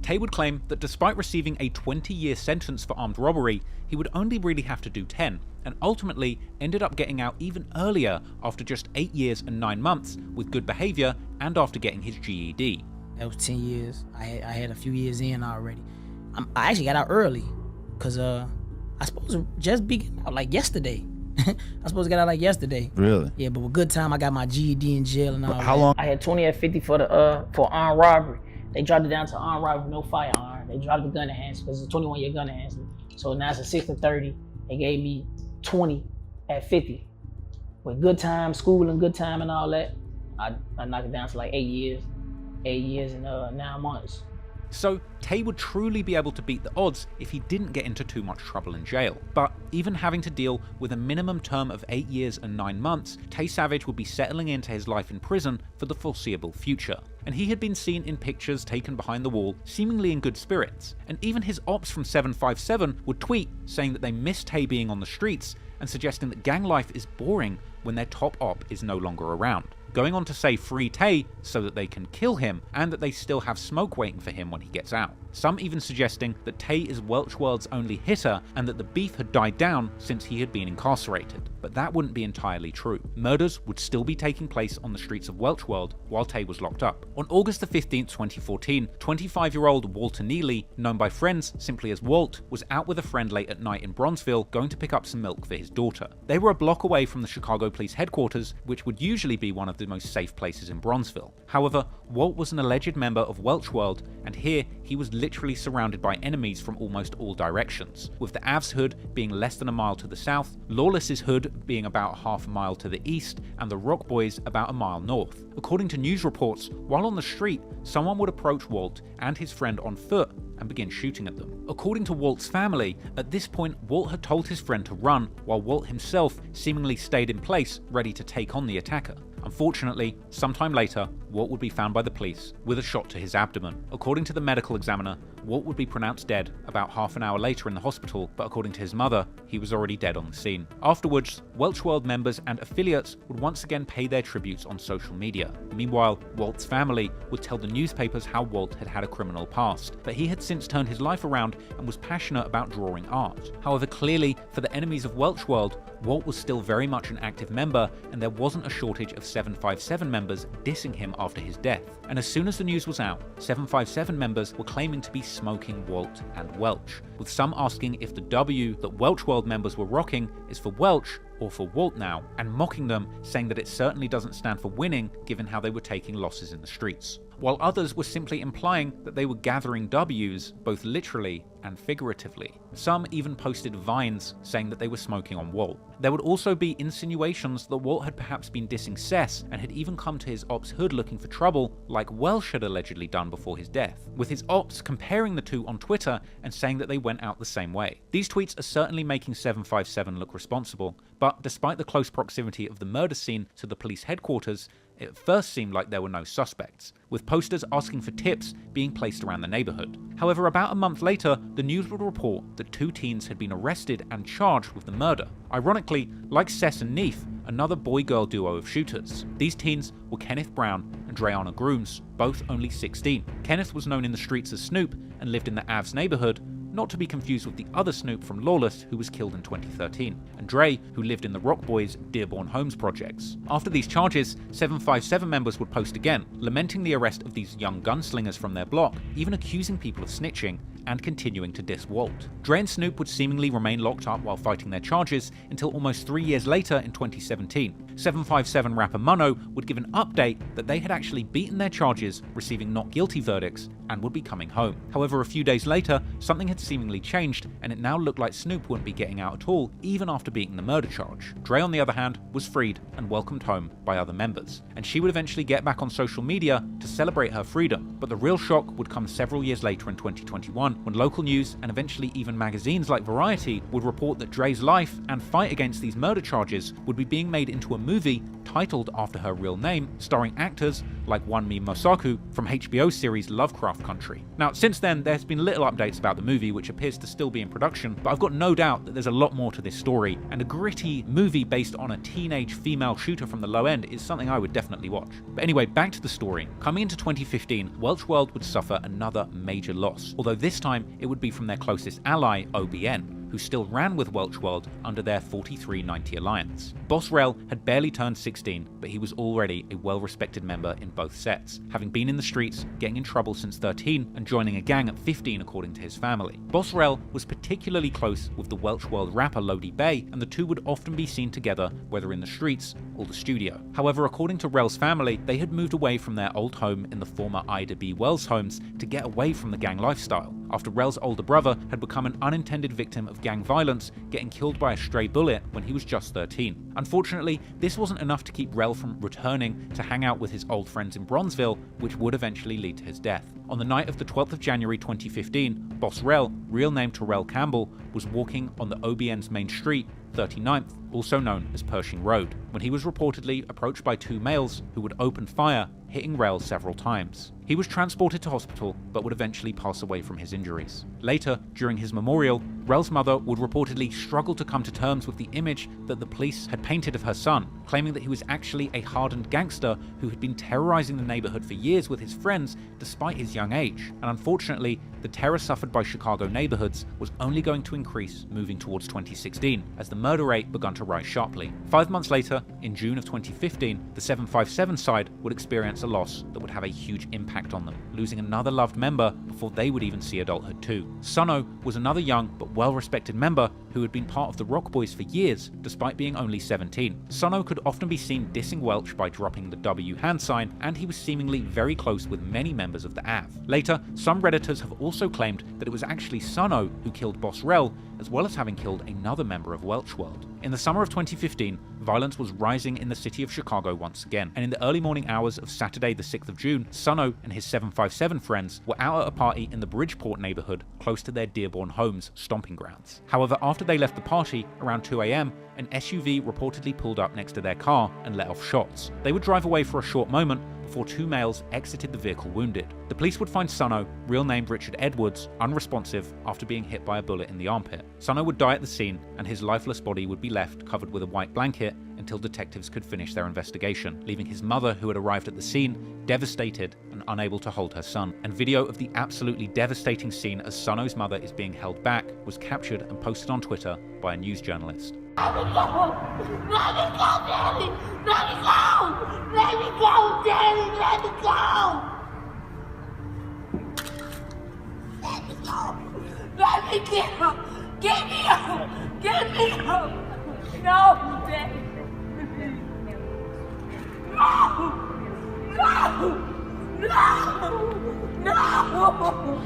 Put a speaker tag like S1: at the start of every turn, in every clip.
S1: Tay would claim that despite receiving a 20-year sentence for armed robbery, he would only really have to do 10, and ultimately ended up getting out even earlier after just 8 years and 9 months with good behavior and after getting his GED.
S2: That was 10 years. I had a few years in already. I actually got out early because I supposed to just be getting out like yesterday. I supposed to get out like yesterday.
S3: Really?
S2: Yeah, but with good time, I got my GED in jail and all.
S3: How long?
S2: I had 20 at 50 for armed robbery. They dropped it down to armed robbery with no firearm. They dropped the gun enhancement because it's a 21-year gun enhancement. So now it's a 6 to 30. They gave me 20 at 50. With good time, school and good time and all that, I knocked it down to like 8 years. 8 years and 9 months.
S1: So Tay would truly be able to beat the odds if he didn't get into too much trouble in jail. But even having to deal with a minimum term of 8 years and 9 months, Tay Savage would be settling into his life in prison for the foreseeable future. And he had been seen in pictures taken behind the wall, seemingly in good spirits. And even his ops from 757 would tweet saying that they miss Tay being on the streets and suggesting that gang life is boring when their top op is no longer around. Going on to say free Tay so that they can kill him and that they still have smoke waiting for him when he gets out. Some even suggesting that Tay is Welch World's only hitter and that the beef had died down since he had been incarcerated. But that wouldn't be entirely true. Murders would still be taking place on the streets of Welch World while Tay was locked up. On August the 15th, 2014, 25-year-old Walter Neely, known by friends simply as Walt, was out with a friend late at night in Bronzeville going to pick up some milk for his daughter. They were a block away from the Chicago Police headquarters, which would usually be one of the most safe places in Bronzeville. However, Walt was an alleged member of Welch World, and here he was literally surrounded by enemies from almost all directions, with the Avs hood being less than a mile to the south, Lawless's hood being about half a mile to the east, and the Rock Boys about a mile north. According to news reports, while on the street, someone would approach Walt and his friend on foot and begin shooting at them. According to Walt's family, at this point Walt had told his friend to run, while Walt himself seemingly stayed in place, ready to take on the attacker. Unfortunately, sometime later, Walt would be found by the police with a shot to his abdomen. According to the medical examiner, Walt would be pronounced dead about half an hour later in the hospital, but according to his mother, he was already dead on the scene. Afterwards, Welch World members and affiliates would once again pay their tributes on social media. Meanwhile, Walt's family would tell the newspapers how Walt had had a criminal past, but he had since turned his life around and was passionate about drawing art. However, clearly, for the enemies of Welch World, Walt was still very much an active member, and there wasn't a shortage of 757 members dissing him after his death. And as soon as the news was out, 757 members were claiming to be smoking Walt and Welch, with some asking if the W that Welch World members were rocking is for Welch or for Walt now, and mocking them, saying that it certainly doesn't stand for winning given how they were taking losses in the streets. While others were simply implying that they were gathering W's, both literally and figuratively. Some even posted vines saying that they were smoking on Walt. There would also be insinuations that Walt had perhaps been dissing Cess and had even come to his ops hood looking for trouble, like Welsh had allegedly done before his death, with his ops comparing the two on Twitter and saying that they went out the same way. These tweets are certainly making 757 look responsible, but despite the close proximity of the murder scene to the police headquarters, it at first seemed like there were no suspects, with posters asking for tips being placed around the neighborhood. However, about a month later, the news would report that 2 teens had been arrested and charged with the murder. Ironically, like Cess and Neef, another boy-girl duo of shooters. These teens were Kenneth Brown and Dreana Grooms, both only 16. Kenneth was known in the streets as Snoop and lived in the Avs neighborhood, not to be confused with the other Snoop from Lawless, who was killed in 2013, and Dre, who lived in the Rock Boys' Dearborn Homes projects. After these charges, 757 members would post again, lamenting the arrest of these young gunslingers from their block, even accusing people of snitching, and continuing to diss Walt. Dre and Snoop would seemingly remain locked up while fighting their charges until almost 3 years later in 2017. 757 rapper Mono would give an update that they had actually beaten their charges, receiving not guilty verdicts, and would be coming home. However, a few days later, something had seemingly changed, and it now looked like Snoop wouldn't be getting out at all, even after beating the murder charge. Dre, on the other hand, was freed and welcomed home by other members, and she would eventually get back on social media to celebrate her freedom. But the real shock would come several years later in 2021, when local news and eventually even magazines like Variety would report that Dre's life and fight against these murder charges would be being made into a movie titled after her real name, starring actors like Wunmi Mosaku from HBO series Lovecraft Country. Now, since then, there's been little updates about the movie, which appears to still be in production, but I've got no doubt that there's a lot more to this story, and a gritty movie based on a teenage female shooter from the low end is something I would definitely watch. But anyway, back to the story. Coming into 2015, Welch World would suffer another major loss, although this time it would be from their closest ally, OBN, who still ran with Welch World under their 4390 alliance. Boss Rel had barely turned 16, but he was already a well-respected member in both sets, having been in the streets, getting in trouble since 13, and joining a gang at 15 according to his family. Boss Rel was particularly close with the Welch World rapper Lodi Bay, and the two would often be seen together, whether in the streets or the studio. However, according to Rel's family, they had moved away from their old home in the former Ida B. Wells homes to get away from the gang lifestyle, after Rel's older brother had become an unintended victim of gang violence, getting killed by a stray bullet when he was just 13. Unfortunately, this wasn't enough to keep Rel from returning to hang out with his old friends in Bronzeville, which would eventually lead to his death. On the night of the 12th of January 2015, Boss Rel, real name Terrell Campbell, was walking on the OBN's main street, 39th, also known as Pershing Road, when he was reportedly approached by two males who would open fire, hitting Rel several times. He was transported to hospital, but would eventually pass away from his injuries. Later, during his memorial, Rel's mother would reportedly struggle to come to terms with the image that the police had painted of her son, claiming that he was actually a hardened gangster who had been terrorizing the neighborhood for years with his friends despite his young age. And unfortunately, the terror suffered by Chicago neighborhoods was only going to increase moving towards 2016, as the murder rate began to rise sharply. 5 months later, in June of 2015, the 757 side would experience a loss that would have a huge impact on them, losing another loved member before they would even see adulthood too. Sono was another young but well-respected member who had been part of the Rock Boys for years, despite being only 17. Sono could often be seen dissing Welch by dropping the W hand sign, and he was seemingly very close with many members of the AV. Later, some Redditors have also claimed that it was actually Sono who killed Boss Rel, as well as having killed another member of Welch World. In the summer of 2015, violence was rising in the city of Chicago once again, and in the early morning hours of Saturday the 6th of June, Sono and his 757 friends were out at a party in the Bridgeport neighborhood close to their Dearborn Homes stomping grounds. However, after they left the party around 2 a.m., an SUV reportedly pulled up next to their car and let off shots. They would drive away for a short moment before two males exited the vehicle wounded. The police would find Sono, real name Richard Edwards, unresponsive after being hit by a bullet in the armpit. Sono would die at the scene, and his lifeless body would be left covered with a white blanket until detectives could finish their investigation, leaving his mother, who had arrived at the scene, devastated and unable to hold her son. And video of the absolutely devastating scene as Sono's mother is being held back was captured and posted on Twitter by a news journalist.
S3: Let me go! Let me go, Daddy! Let me go! Let me go, Daddy! Let me go! Let me go! Let me get him! Get me up! Get me up! No, Daddy! No! No!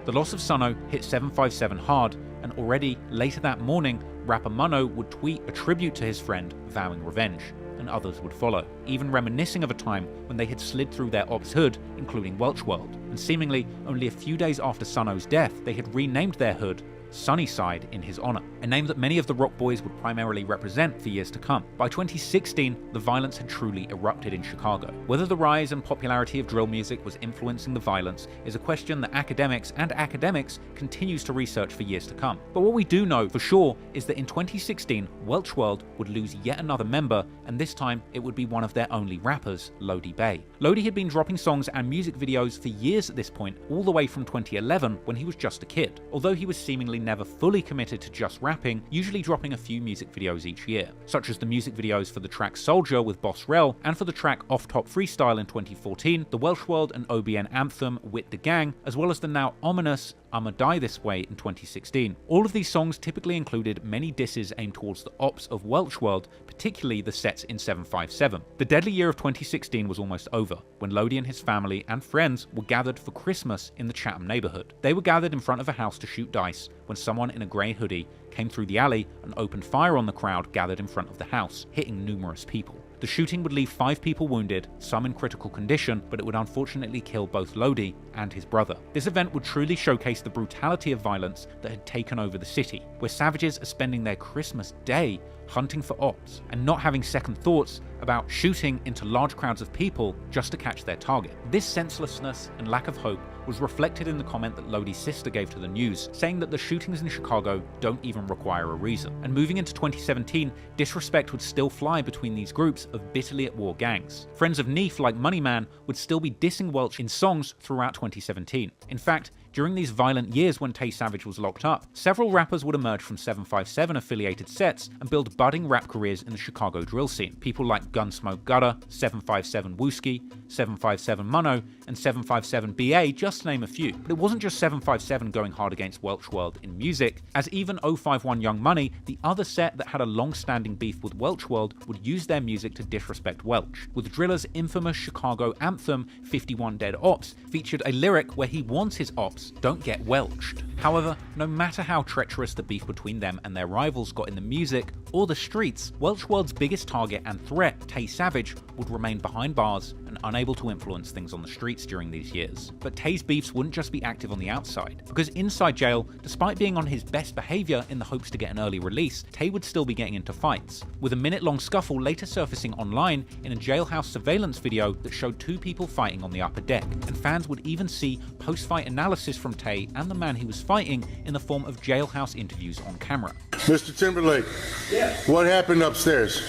S1: The loss of Sono hit 757 hard, and already later that morning, rapper Mono would tweet a tribute to his friend, vowing revenge, and others would follow, even reminiscing of a time when they had slid through their ops hood, including Welch World. And seemingly only a few days after Sono's death, they had renamed their hood Sunnyside in his honor, a name that many of the Rock Boys would primarily represent for years to come. By 2016, the violence had truly erupted in Chicago. Whether the rise and popularity of drill music was influencing the violence is a question that academics continues to research for years to come. But what we do know for sure is that in 2016, Welch World would lose yet another member, and this time it would be one of their only rappers, Lodi Bay. Lodi had been dropping songs and music videos for years at this point, all the way from 2011 when he was just a kid, although he was seemingly never fully committed to just rapping, usually dropping a few music videos each year, such as the music videos for the track Soldier with Boss Rel, and for the track Off Top Freestyle in 2014, the Welch World and OBN anthem Wit the Gang, as well as the now ominous I'ma Die This Way in 2016. All of these songs typically included many disses aimed towards the ops of Welch World, particularly the sets in 757. The deadly year of 2016 was almost over, when Lodi and his family and friends were gathered for Christmas in the Chatham neighborhood. They were gathered in front of a house to shoot dice when someone in a grey hoodie came through the alley and opened fire on the crowd gathered in front of the house, hitting numerous people. The shooting would leave 5 people wounded, some in critical condition, but it would unfortunately kill both Lodi and his brother. This event would truly showcase the brutality of violence that had taken over the city, where savages are spending their Christmas day hunting for ops and not having second thoughts about shooting into large crowds of people just to catch their target. This senselessness and lack of hope was reflected in the comment that Lodi's sister gave to the news, saying that the shootings in Chicago don't even require a reason. And moving into 2017, disrespect would still fly between these groups of bitterly at war gangs. Friends of Neef, like Money Man, would still be dissing Welch in songs throughout 2017. In fact, during these violent years when Tay Savage was locked up, several rappers would emerge from 757 affiliated sets and build budding rap careers in the Chicago drill scene. People like Gunsmoke Gutter, 757 Wooski, 757 Mono, and 757 BA, just to name a few. But it wasn't just 757 going hard against Welch World in music, as even 051 Young Money, the other set that had a long-standing beef with Welch World, would use their music to disrespect Welch, with Driller's infamous Chicago anthem, 51 Dead Ops, featured a lyric where he wants his ops don't get welched. However, no matter how treacherous the beef between them and their rivals got in the music or the streets, Welch World's biggest target and threat, Tay Savage, would remain behind bars and unable to influence things on the streets during these years. But Tay's beefs wouldn't just be active on the outside, because inside jail, despite being on his best behavior in the hopes to get an early release, Tay would still be getting into fights, with a minute-long scuffle later surfacing online in a jailhouse surveillance video that showed 2 people fighting on the upper deck, and fans would even see post-fight analysis from Tay and the man he was fighting in the form of jailhouse interviews on camera.
S4: Mr. Timberlake,
S5: yeah.
S4: What happened upstairs?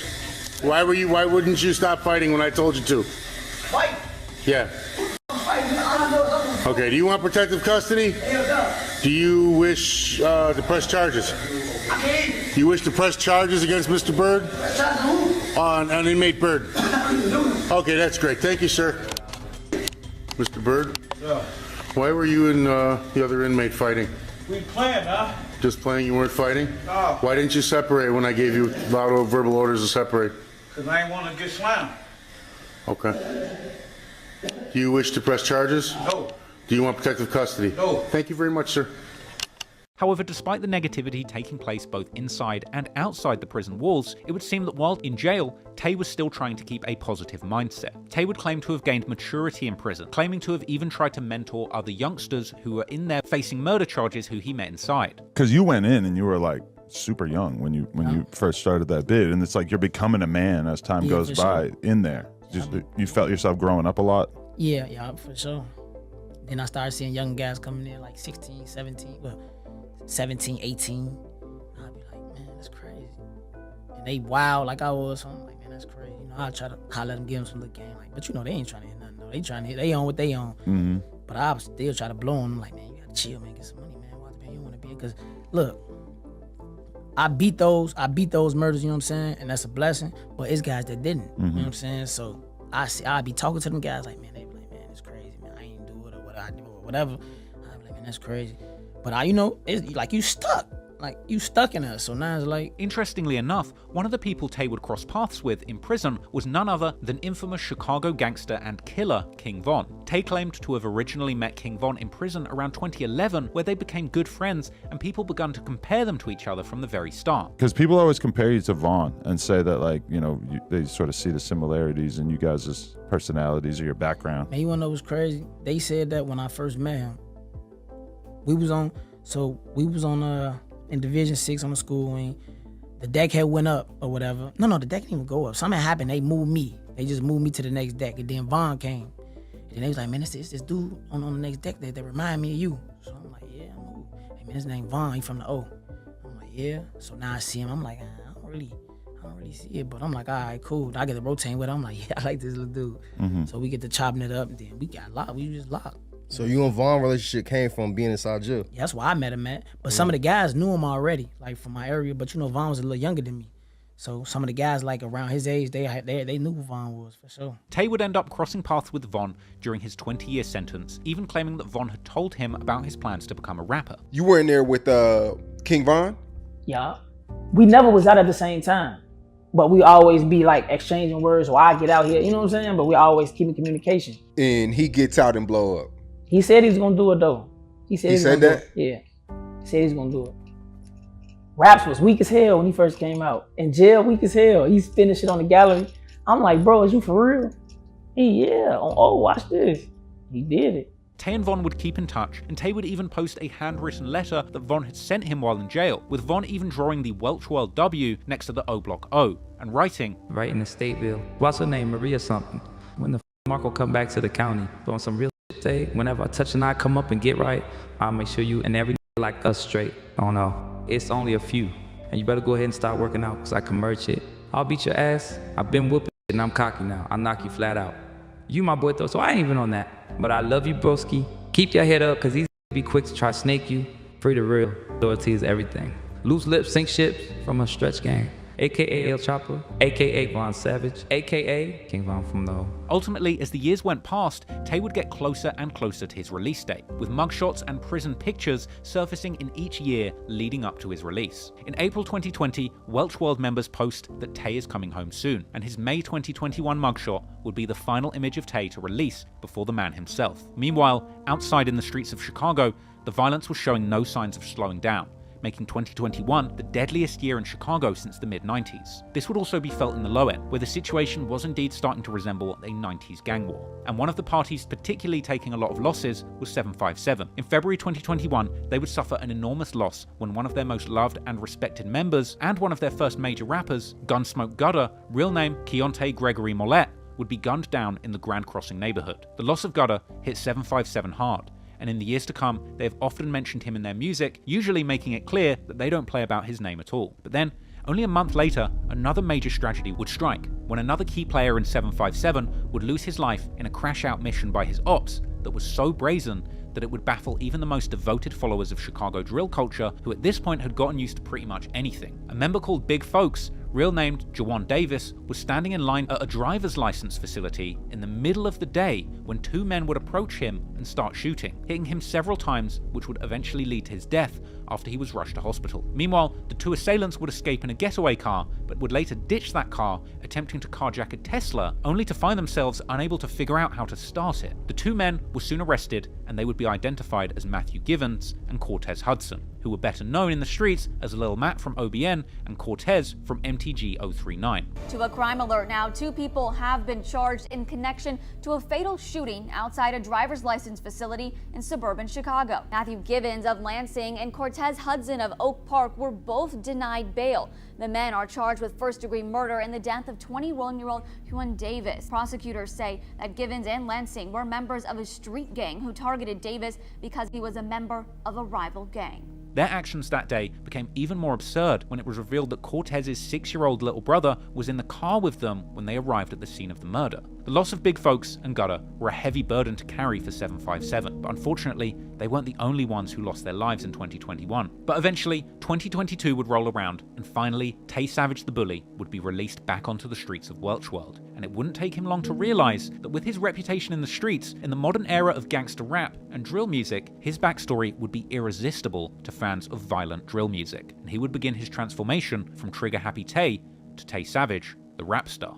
S4: Why wouldn't you stop fighting when I told you to?
S5: Fight?
S4: Yeah. Okay, do you want protective custody?
S5: Hell no.
S4: Do you wish to press charges? Do you wish to press charges against Mr. Bird? On inmate Bird. Okay, that's great. Thank you, sir. Mr. Bird?
S5: Yeah.
S4: Why were you and the other inmate fighting?
S5: We playing, huh?
S4: Just playing, you weren't fighting?
S5: No.
S4: Why didn't you separate when I gave you loud verbal orders to separate?
S5: Because I ain't want to get slammed.
S4: Okay. Do you wish to press charges?
S5: No.
S4: Do you want protective custody?
S5: No.
S4: Thank you very much, sir.
S1: However, despite the negativity taking place both inside and outside the prison walls, it would seem that while in jail, Tay was still trying to keep a positive mindset. Tay would claim to have gained maturity in prison, claiming to have even tried to mentor other youngsters who were in there facing murder charges who he met inside.
S6: Because you went in and you were like super young when you first started that bid, and it's like you're becoming a man as time goes by in there. You felt yourself growing up a lot?
S2: Yeah, for sure. Then I started seeing young guys coming in like 16, 17, 18. I'd be like, man, that's crazy. And they wild like I was, so I'm like, man, that's crazy. You know, I try to holler at them, give them some little game, like, but you know, they ain't trying to hit nothing though. They trying to hit, they own what they own.
S6: Mm-hmm.
S2: But I still try to blow on them, like, man, you gotta chill, man, get some money, man. Watch, man, you wanna be, because look, I beat those murders, you know what I'm saying? And that's a blessing, but it's guys that didn't, you know what I'm saying? So I'd be talking to them guys like, man, they be like, man, it's crazy, man, I ain't do it or what I do or whatever. I'd be like, man, that's crazy. But it's like you stuck in us. So now it's like.
S1: Interestingly enough, one of the people Tay would cross paths with in prison was none other than infamous Chicago gangster and killer King Von. Tay claimed to have originally met King Von in prison around 2011, where they became good friends and people began to compare them to each other from the very start.
S6: Because people always compare you to Von and say that, like, you know, they sort of see the similarities in you guys' personalities or your background.
S2: Man, you wanna know what's crazy? They said that when I first met him. We was on in Division 6 on the school wing. The deck had went up or whatever. No, the deck didn't even go up. Something happened. They moved me. They just moved me to the next deck. And then Vaughn came. And they was like, man, it's this dude on the next deck that remind me of you. So I'm like, yeah, I'm who? Hey, man, his name Vaughn. He from the O. I'm like, yeah. So now I see him. I'm like, I don't really see it. But I'm like, all right, cool. I get to rotate with him. I'm like, yeah, I like this little dude. Mm-hmm. So we get to chopping it up. And then we got locked. We just locked.
S7: So you and Vaughn relationship came from being inside jail?
S2: Yeah, that's why I met him, man. But some of the guys knew him already, like from my area. But you know, Vaughn was a little younger than me. So some of the guys like around his age, they knew who Vaughn was for sure.
S1: Tay would end up crossing paths with Von during his 20-year sentence, even claiming that Von had told him about his plans to become a rapper.
S7: You were in there with King Von?
S2: Yeah. We never was out at the same time. But we always be like exchanging words, or I get out here, you know what I'm saying? But we always keep in communication.
S7: And he gets out and blow up.
S2: He said he's gonna do it though. He said
S7: that?
S2: Yeah. He said he's gonna do it. Raps was weak as hell when he first came out. In jail, weak as hell. He's finished it on the gallery. I'm like, bro, is you for real? Yeah. Oh, watch this. He did it.
S1: Tay and Von would keep in touch, and Tay would even post a handwritten letter that Von had sent him while in jail, with Von even drawing the Welch World W next to the O Block O, and writing,
S8: right in the state bill. What's her name? Maria something. When the Marco come back to the county, on some real shit, Tay, whenever I touch and I come up and get right, I'll make sure you and every like us straight. Oh no, it's only a few. And you better go ahead and start working out, because I can merch it. I'll beat your ass. I've been whooping and I'm cocky now. I'll knock you flat out. You my boy though, so I ain't even on that. But I love you, broski. Keep your head up, because these be quick to try to snake you. Free the real. Loyalty is everything. Loose lips sink ships from a stretch gang. AKA El Chopper, AKA Von Savage, AKA King Von from the...
S1: Ultimately, as the years went past, Tay would get closer and closer to his release date, with mugshots and prison pictures surfacing in each year leading up to his release. In April 2020, Welch World members post that Tay is coming home soon, and his May 2021 mugshot would be the final image of Tay to release before the man himself. Meanwhile, outside in the streets of Chicago, the violence was showing no signs of slowing down, making 2021 the deadliest year in Chicago since the mid-90s. This would also be felt in the low end, where the situation was indeed starting to resemble a 90s gang war. And one of the parties particularly taking a lot of losses was 757. In February 2021, they would suffer an enormous loss when one of their most loved and respected members, and one of their first major rappers, Gunsmoke Gutter, real name Keontae Gregory Mollett, would be gunned down in the Grand Crossing neighborhood. The loss of Gutter hit 757 hard, and in the years to come, they have often mentioned him in their music, usually making it clear that they don't play about his name at all. But then, only a month later, another major tragedy would strike, when another key player in 757 would lose his life in a crash-out mission by his ops that was so brazen that it would baffle even the most devoted followers of Chicago drill culture, who at this point had gotten used to pretty much anything. A member called Big Folks, real named Jawan Davis, was standing in line at a driver's license facility in the middle of the day when two men would approach him and start shooting, hitting him several times, which would eventually lead to his death after he was rushed to hospital. Meanwhile, the two assailants would escape in a getaway car, but would later ditch that car, attempting to carjack a Tesla, only to find themselves unable to figure out how to start it. The two men were soon arrested, and they would be identified as Matthew Givens and Cortez Hudson, who were better known in the streets as Lil Matt from OBN and Cortez from MTG 039.
S9: To a crime alert now, 2 people have been charged in connection to a fatal shooting outside a driver's license facility in suburban Chicago. Matthew Givens of Lansing and Cortez Hudson of Oak Park were both denied bail. The men are charged with first-degree murder in the death of 21-year-old Juan Davis. Prosecutors say that Givens and Lansing were members of a street gang who targeted Davis because he was a member of a rival gang.
S1: Their actions that day became even more absurd when it was revealed that Cortez's 6-year-old little brother was in the car with them when they arrived at the scene of the murder. The loss of Big Folks and Gutter were a heavy burden to carry for 757, but unfortunately, they weren't the only ones who lost their lives in 2021. But eventually, 2022 would roll around, and finally, Tay Savage the Bully would be released back onto the streets of Welch World. And it wouldn't take him long to realize that with his reputation in the streets, in the modern era of gangster rap and drill music, his backstory would be irresistible to fans of violent drill music, and he would begin his transformation from trigger-happy Tay to Tay Savage, the rap star.